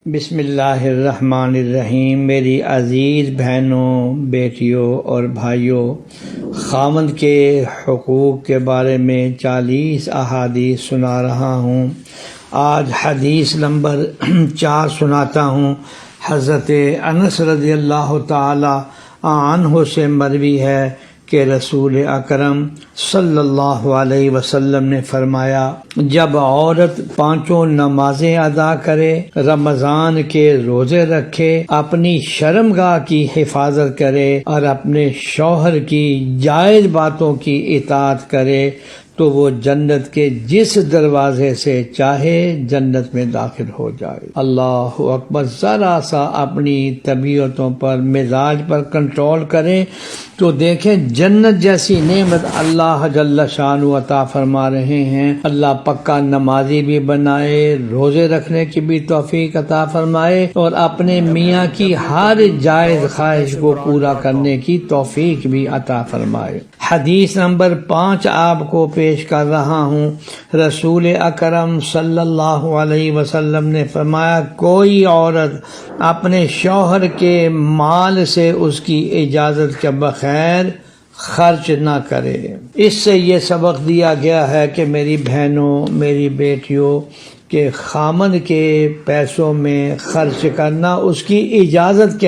بسم اللہ الرحمن الرحیم۔ میری عزیز بہنوں، بیٹیوں اور بھائیوں، خاوند کے حقوق کے بارے میں 40 احادیث سنا رہا ہوں۔ آج حدیث نمبر 4 سناتا ہوں۔ حضرت انس رضی اللہ تعالی عنہ سے مروی ہے کہ رسول اکرم صلی اللہ علیہ وسلم نے فرمایا، جب عورت 5 نمازیں ادا کرے، رمضان کے روزے رکھے، اپنی شرمگاہ کی حفاظت کرے اور اپنے شوہر کی جائز باتوں کی اطاعت کرے تو وہ جنت کے جس دروازے سے چاہے جنت میں داخل ہو جائے۔ اللہ اکبر۔ ذرا سا اپنی طبیعتوں پر، مزاج پر کنٹرول کریں تو دیکھیں جنت جیسی نعمت اللہ جل شانہ عطا فرما رہے ہیں۔ اللہ پکا نمازی بھی بنائے، روزے رکھنے کی بھی توفیق عطا فرمائے اور اپنے میاں کی ہر جائز خواہش کو پورا کرنے کی توفیق بھی عطا فرمائے۔ حدیث نمبر 5 آپ کو پیش کر رہا ہوں۔ رسول اکرم صلی اللہ علیہ وسلم نے فرمایا، کوئی عورت اپنے شوہر کے مال سے اس کی اجازت کے بغیر خرچ نہ کرے۔ اس سے یہ سبق دیا گیا ہے کہ میری بہنوں، میری بیٹیوں، کہ خامند کے پیسوں میں خرچ کرنا اس کی اجازت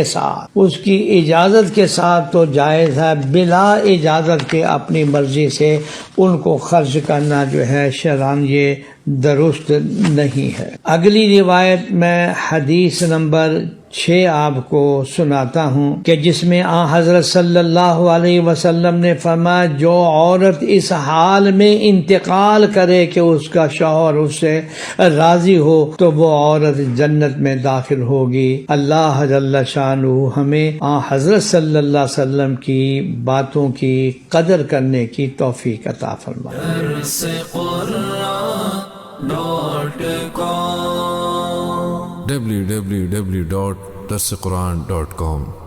کے ساتھ تو جائز ہے، بلا اجازت کے اپنی مرضی سے ان کو خرچ کرنا جو ہے شرعاً یہ درست نہیں ہے۔ اگلی روایت میں حدیث نمبر 6 آپ کو سناتا ہوں کہ جس میں حضرت صلی اللہ علیہ وسلم نے فرمایا، جو عورت اس حال میں انتقال کرے کہ اس کا شوہر اس سے راضی ہو تو وہ عورت جنت میں داخل ہوگی۔ اللہ جل شانہ ہمیں حضرت صلی اللہ علیہ وسلم کی باتوں کی قدر کرنے کی توفیق عطا فرمائے۔ www.darsequran.com